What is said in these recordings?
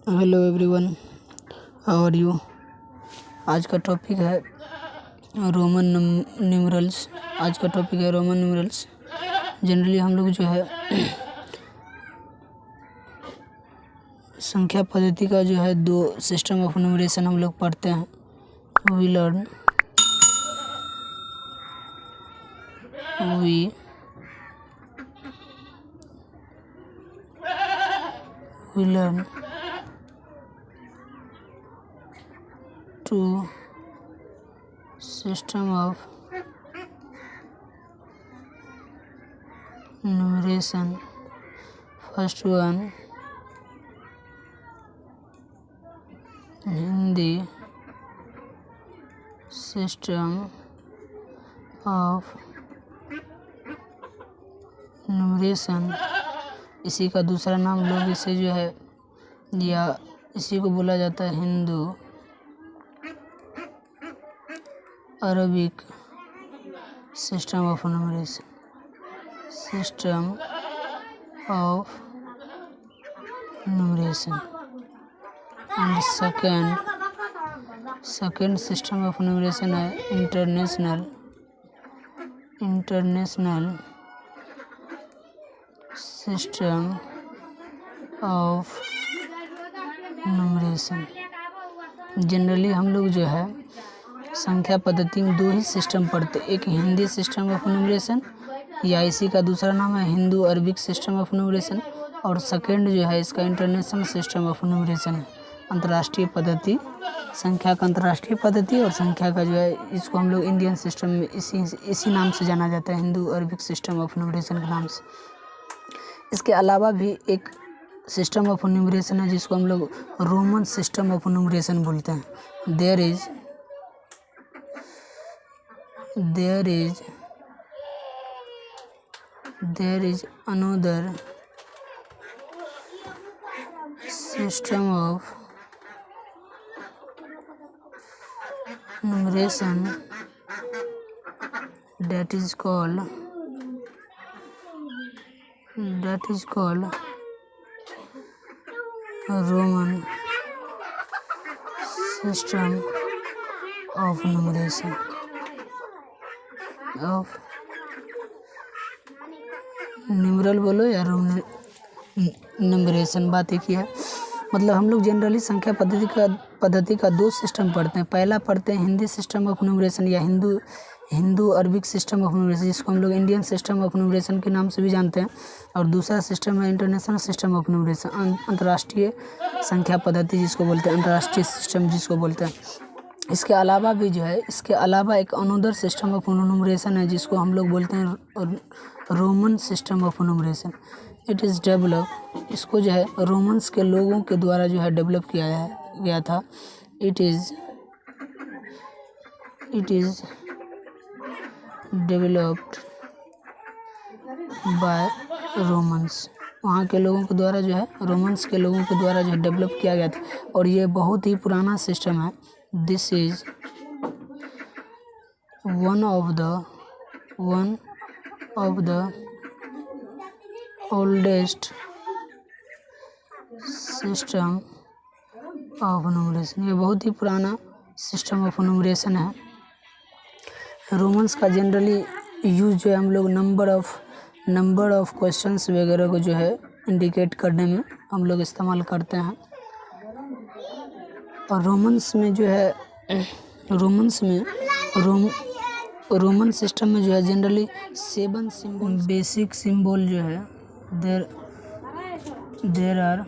Hello everyone, how are you. आज का topic है रोमन न्यूमरल्स। जनरली हम लोग जो है संख्या पद्धति का जो है दो सिस्टम ऑफ न्यूमरेशन हम लोग पढ़ते हैं। We learn two system of numeration. First one, Hindi system of numeration। इसी का दूसरा नाम लोग इसे जो है या इसी को बोला जाता है Hindu Arabic system of numeration. And second system of numeration है international system of numeration. Generally हम लोग जो है संख्या पद्धति में दो ही सिस्टम पढ़ते, एक हिंदी सिस्टम ऑफ न्यूमरेशन या इसी का दूसरा नाम है Hindu Arabic system of numeration, और सेकेंड जो है इसका इंटरनेशनल सिस्टम ऑफ न्यूमरेशन है, अंतर्राष्ट्रीय पद्धति। संख्या का अंतर्राष्ट्रीय पद्धति और संख्या का जो है इसको हम लोग इंडियन सिस्टम में इसी नाम से जाना जाता है, Hindu Arabic system of numeration के नाम से। इसके अलावा भी एक सिस्टम ऑफ न्यूमरेशन है जिसको हम लोग रोमन सिस्टम ऑफ न्यूमरेशन बोलते हैं। There is another system of numeration that is called Roman system of numeration numeral बोलो या रोमन न्यूमरेशन, बात एक ही है। मतलब हम लोग जनरली संख्या पद्धति का दो सिस्टम पढ़ते हैं। पहला पढ़ते हैं हिंदी सिस्टम ऑफ न्यूमरेशन या Hindu Arabic system of numeration, जिसको हम लोग इंडियन सिस्टम ऑफ न्यूमरेशन के नाम से भी जानते हैं, और दूसरा सिस्टम है इंटरनेशनल सिस्टम ऑफ न्यूमरेशन, अंतर्राष्ट्रीय संख्या पद्धति जिसको बोलते हैं, अंतर्राष्ट्रीय सिस्टम जिसको बोलते हैं। इसके अलावा भी जो है एक अनदर सिस्टम ऑफ न्यूमरेशन है जिसको हम लोग बोलते हैं Roman system of numeration. It is develop, इसको जो है रोमन्स के लोगों के द्वारा जो है डेवलप किया गया था। It is developed by Romans, वहाँ के लोगों के द्वारा जो है रोमन्स के लोगों के द्वारा जो है डेवलप किया गया था, और ये बहुत ही पुराना सिस्टम है। This is one of the oldest system of numeration। ये बहुत ही पुराना सिस्टम ऑफ न्यूमरेशन है। रोमन्स का जनरली यूज जो है हम लोग नंबर ऑफ क्वेश्चंस वगैरह को जो है इंडिकेट करने में हम लोग इस्तेमाल करते हैं। और रोमन्स में जो है रोमन सिस्टम में जो है जनरली 7 सिंबल, बेसिक सिंबल जो है there are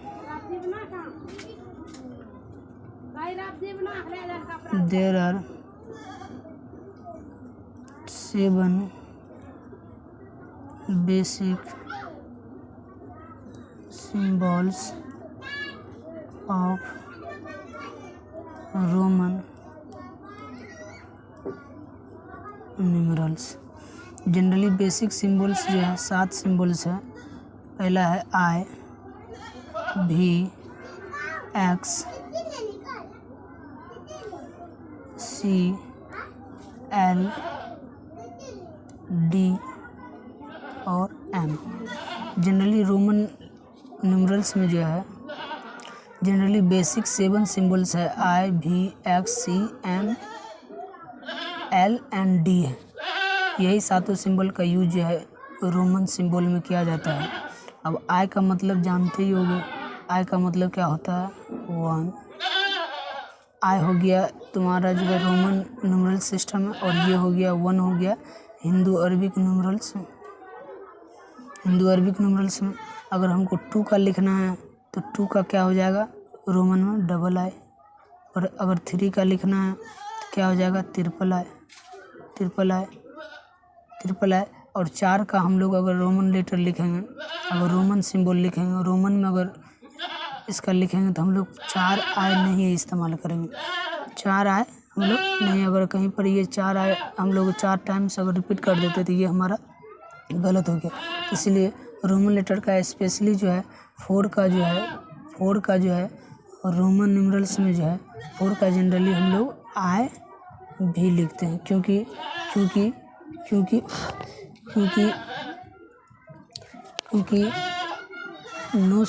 7 basic symbols of Roman numerals. Generally basic symbols जो है 7 सिंबल्स है। पहला है I, V, X, C, L, D और M। जनरली रोमन न्यूमरल्स में जो है जनरली बेसिक 7 सिंबल्स है, I, V, X, C, M, L and D है। यही सातों सिंबल का यूज जो है रोमन सिंबल में किया जाता है। अब I का मतलब जानते ही होंगे, I का मतलब क्या होता है 1। I हो गया तुम्हारा जो है रोमन न्यूमरल सिस्टम है, और ये हो गया 1 हो गया हिंदू अरबिक न्यूमरल्स में। हिंदू अरबिक न्यूमरल्स में अगर हमको 2 का लिखना है तो 2 का क्या हो जाएगा रोमन में डबल I, और अगर 3 का लिखना है तो क्या हो जाएगा ट्रिपल I। और 4 का हम लोग अगर रोमन लेटर लिखेंगे, अगर रोमन सिंबल लिखेंगे, रोमन में अगर इसका लिखेंगे तो हम लोग 4I नहीं इस्तेमाल करेंगे। 4I हम लोग नहीं, अगर कहीं पर ये 4I हम लोग 4 टाइम्स अगर रिपीट कर देते तो ये हमारा गलत हो गया। इसलिए रोमन लेटर का स्पेशली जो है 4 का जो है रोमन न्यूमरल्स में जो है 4 का जनरली हम लोग I भी लिखते हैं, क्योंकि no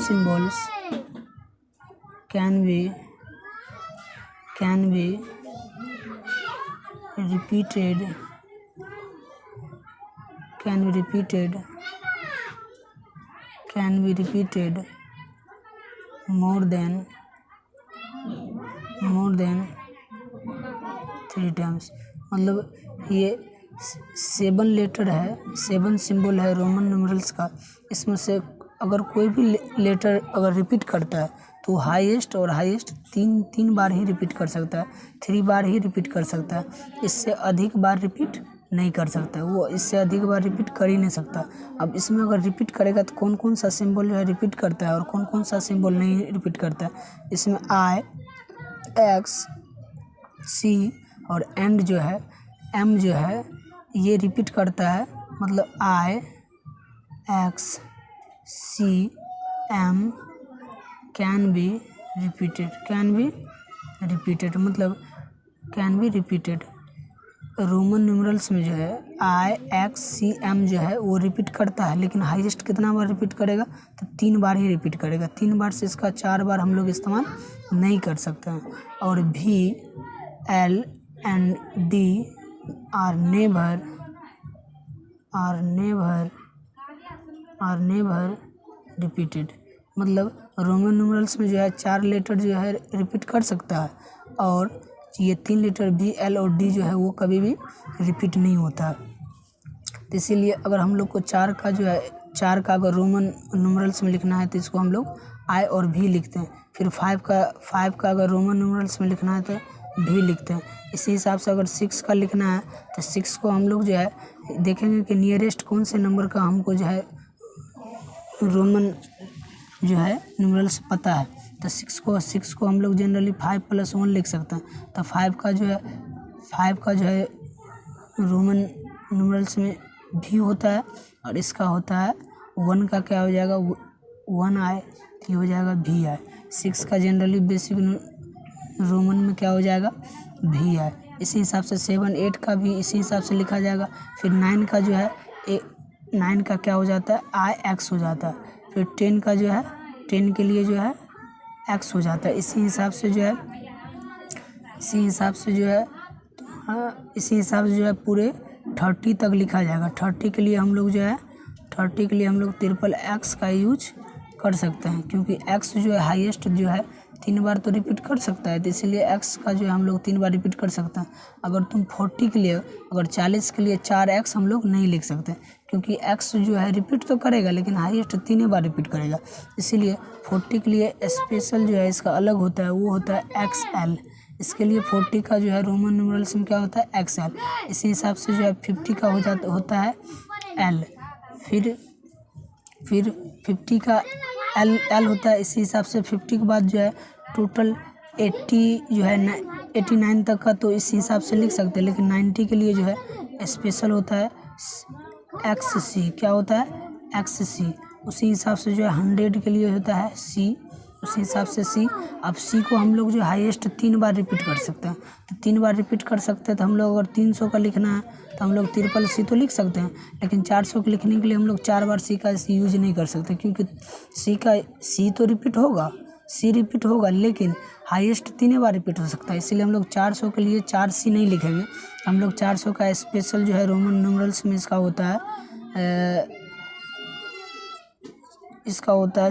symbols can be repeated more than 3 times। मतलब ये 7 लेटर है, 7 सिंबल है रोमन न्यूमरल्स का। इसमें से अगर कोई भी लेटर अगर रिपीट करता है तो हाईएस्ट तीन बार ही रिपीट कर सकता है, 3 बार ही रिपीट कर सकता है। इससे अधिक बार रिपीट नहीं कर सकता, वो इससे अधिक बार रिपीट कर ही नहीं सकता। अब इसमें अगर रिपीट करेगा तो कौन कौन सा सिंबल जो है रिपीट करता है और कौन कौन सा सिंबल नहीं रिपीट करता है। इसमें I, X, C और एंड जो है M जो है ये रिपीट करता है। मतलब I, X, C, M can be repeated. Roman numerals में जो है I, X, C, M जो है वो रिपीट करता है, लेकिन हाईएस्ट कितना बार रिपीट करेगा तो 3 बार ही रिपीट करेगा। 3 बार से इसका 4 बार हम लोग इस्तेमाल नहीं कर सकते हैं। और V, L and D are never repeated. मतलब रोमन न्यूमरल्स में जो है 4 लेटर जो है रिपीट कर सकता है, और ये 3 लेटर B, L और D जो है वो कभी भी रिपीट नहीं होता। तो इसीलिए अगर हम लोग को 4 का अगर रोमन न्यूमरल्स में लिखना है तो इसको हम लोग I और V लिखते हैं। फिर 5 का अगर रोमन न्यूमरल्स में लिखना है तो V लिखते हैं। इसी हिसाब से अगर 6 का लिखना है तो 6 को हम लोग जो है देखेंगे कि नियरेस्ट कौन से नंबर का हमको जो है रोमन जो है न्यूमरल्स पता है। तो 6 को हम लोग जनरली 5 + 1 लिख सकते हैं। तो 5 का जो है रोमन न्यूमरल्स में भी होता है, और इसका होता है 1 का क्या हो जाएगा 1I, ये हो जाएगा VI। 6 का जनरली बेसिक रोमन में क्या हो जाएगा VI। इसी हिसाब से 7, 8 का भी इसी हिसाब से लिखा जाएगा। फिर 9 का जो है 9 का क्या हो जाता है IX हो जाता है। फिर 10 का जो है 10 के लिए जो है X हो जाता है। इसी हिसाब से जो है पूरे 30 तक लिखा जाएगा। 30 के लिए हम लोग ट्रिपल X का यूज कर सकते हैं, क्योंकि X जो है हाईएस्ट जो है 3 बार तो रिपीट कर सकता है, तो इसीलिए X का जो है हम लोग 3 बार रिपीट कर सकते हैं। अगर तुम 40 के लिए, अगर 40 के लिए 4X हम लोग नहीं लिख सकते, क्योंकि X जो है रिपीट तो करेगा लेकिन हाईएस्ट 3 बार रिपीट करेगा। इसीलिए 40 के लिए स्पेशल जो है इसका अलग होता है, वो होता है XL। इसके लिए 40 का जो है रोमन न्यूमरल्स में क्या होता है XL। इसी हिसाब से जो है 50 का होता है L। फिर 50 का L होता है। इसी हिसाब से 50 के बाद जो है टोटल 80 जो है 89 तक का तो इस हिसाब से लिख सकते हैं, लेकिन 90 के लिए जो है स्पेशल होता है XC। क्या होता है XC। उसी हिसाब से जो है 100 के लिए होता है C। उसी हिसाब से सी। अब सी को हम लोग जो हाईएस्ट 3 बार रिपीट कर सकते हैं, तो 3 बार रिपीट कर सकते हैं। तो हम लोग अगर 300 का लिखना है तो हम लोग ट्रिपल सी तो लिख सकते हैं, लेकिन 400 के लिखने के लिए हम लोग 4 बार सी का यूज नहीं कर सकते, क्योंकि सी तो रिपीट होगा, सी रिपीट होगा, लेकिन हाईएस्ट 3 बार रिपीट हो सकता है। इसलिए हम लोग 400 के लिए 4 सी नहीं लिखेंगे। हम लोग 400 का स्पेशल जो है रोमन न्यूमरल्स में इसका होता है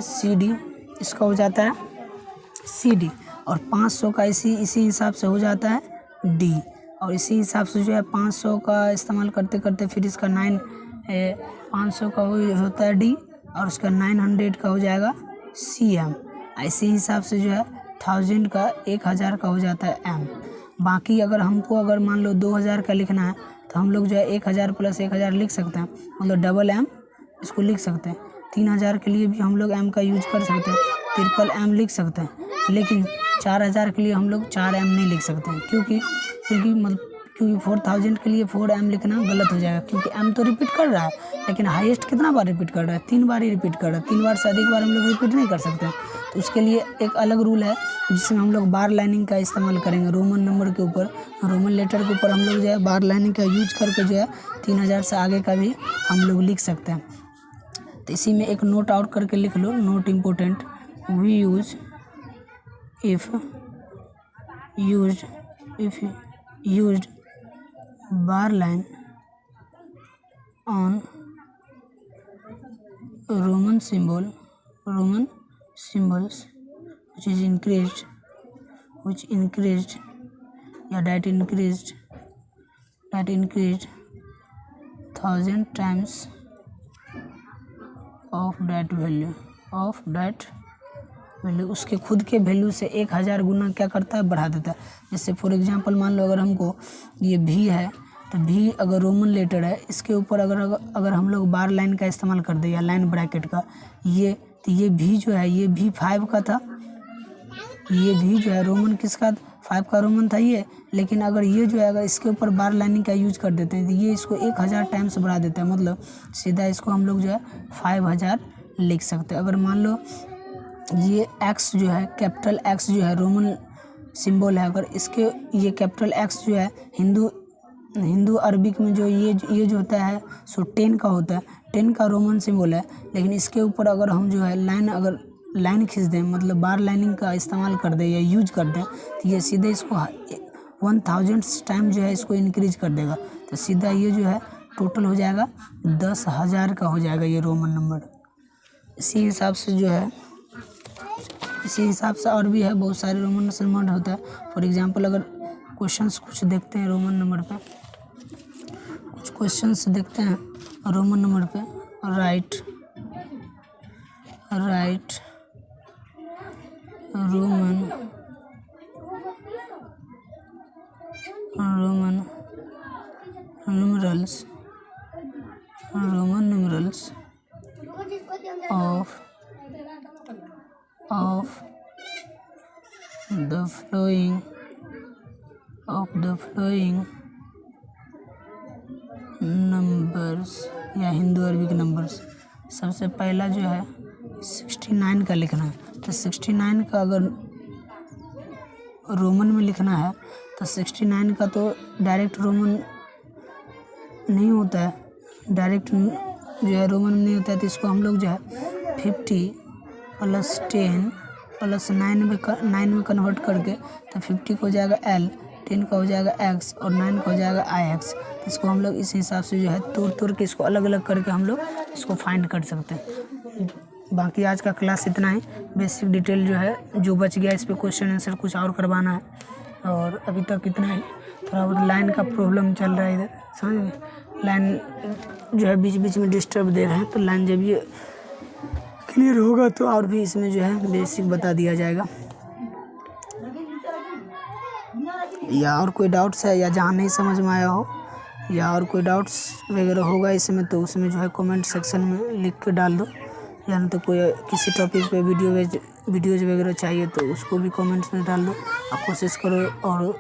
सी डी, इसका हो जाता है सी डी। और 500 का इसी हिसाब से हो जाता है डी। और इसी हिसाब से जो है 500 का इस्तेमाल करते करते फिर इसका 500 का होता है डी, और उसका 900 का हो जाएगा सी एम। इसी हिसाब से जो है 1000 का 1000 का हो जाता है एम। बाकी अगर मान लो 2000 का लिखना है तो हम लोग जो है 1000 + 1000 लिख सकते हैं, मतलब डबल एम इसको लिख सकते हैं। 3000 के लिए भी हम लोग एम का यूज कर सकते हैं, ट्रिपल एम लिख सकते हैं। लेकिन 4000 के लिए हम लोग 4 एम नहीं लिख सकते हैं, क्योंकि 4000 के लिए 4 एम लिखना गलत हो जाएगा, क्योंकि एम तो रिपीट कर रहा है, लेकिन हाईएस्ट कितना बार रिपीट कर रहा है? 3 बार ही रिपीट कर रहा है। 3 बार से अधिक बार हम लोग रिपीट नहीं कर सकते। तो उसके लिए एक अलग रूल है जिसमें हम लोग बार लाइनिंग का इस्तेमाल करेंगे। रोमन नंबर के ऊपर, रोमन लेटर के ऊपर हम लोग जो है बार लाइनिंग का यूज करके जो है 3000 से आगे का भी हम लोग लिख सकते हैं। तो इसी में एक नोट आउट करके लिख लो, note important. We used bar line on Roman symbols which increased that increased 1000 times of that value उसके खुद के वैल्यू से 1000 गुना क्या करता है? बढ़ा देता है। जैसे फॉर एग्जांपल मान लो अगर हमको ये भी है, तो भी अगर रोमन लेटर है, इसके ऊपर अगर हम लोग बार लाइन का इस्तेमाल कर दे या लाइन ब्रैकेट का, तो ये भी जो है ये भी 5 का था, ये भी जो है रोमन किसका 5 का रोमन था ये। लेकिन अगर ये जो है अगर इसके ऊपर बार लाइनिंग का यूज कर देते हैं तो ये इसको 1000 टाइम्स बढ़ा देता है, मतलब सीधा इसको हम लोग जो है 5000 लिख सकते हैं। अगर मान लो ये एक्स जो है, कैपिटल एक्स जो है रोमन सिंबल है, अगर इसके ये कैपिटल एक्स जो है हिंदू अरबिक में जो ये जो होता है सो 10 का होता है, 10 का रोमन सिंबल है। लेकिन इसके ऊपर अगर हम जो है लाइन खींच दें, मतलब बार लाइनिंग का इस्तेमाल कर दें या यूज कर दें, तो ये सीधे इसको 1000 टाइम जो है इसको इंक्रीज कर देगा। तो सीधा ये जो है टोटल हो जाएगा 10,000 का हो जाएगा ये रोमन नंबर। इसी हिसाब से और भी है बहुत सारे रोमन नंबर होता है। फॉर एग्जांपल अगर क्वेश्चंस कुछ देखते हैं रोमन नंबर पे, कुछ क्वेश्चंस देखते हैं रोमन नंबर पे। Right Roman numerals of the following numbers या हिंदू अरबिक नंबर्स। सबसे पहला जो है 69 का लिखना है। तो 69 का अगर रोमन में लिखना है तो 69 का तो डायरेक्ट रोमन नहीं होता है, डायरेक्ट जो है रोमन में नहीं होता है। तो इसको हम लोग जो है 50 + 10 + 9 में कन्वर्ट करके तो 50 का हो जाएगा L, 10 का हो जाएगा X और 9 का हो जाएगा IX। तो इसको हम लोग इस हिसाब से जो है तोड़ के इसको अलग अलग करके हम लोग इसको फाइंड कर सकते हैं। बाकी आज का क्लास इतना ही, बेसिक डिटेल जो है जो बच गया इस पर क्वेश्चन आंसर कुछ और करवाना है, और अभी तक इतना ही। थोड़ा बहुत लाइन का प्रॉब्लम चल रहा है इधर, समझ, लाइन जो है बीच बीच में डिस्टर्ब दे रहे हैं। तो लाइन जब ये क्लियर होगा तो और भी इसमें जो है बेसिक बता दिया जाएगा। या और कोई डाउट्स है या जहाँ नहीं समझ में आया हो या और कोई डाउट्स वगैरह होगा इसमें, तो उसमें जो है कमेंट सेक्शन में लिख के डाल दो। या नहीं तो कोई किसी टॉपिक पे वीडियोज़ वगैरह चाहिए तो उसको भी कमेंट्स में डाल दो। आप कोशिश करो और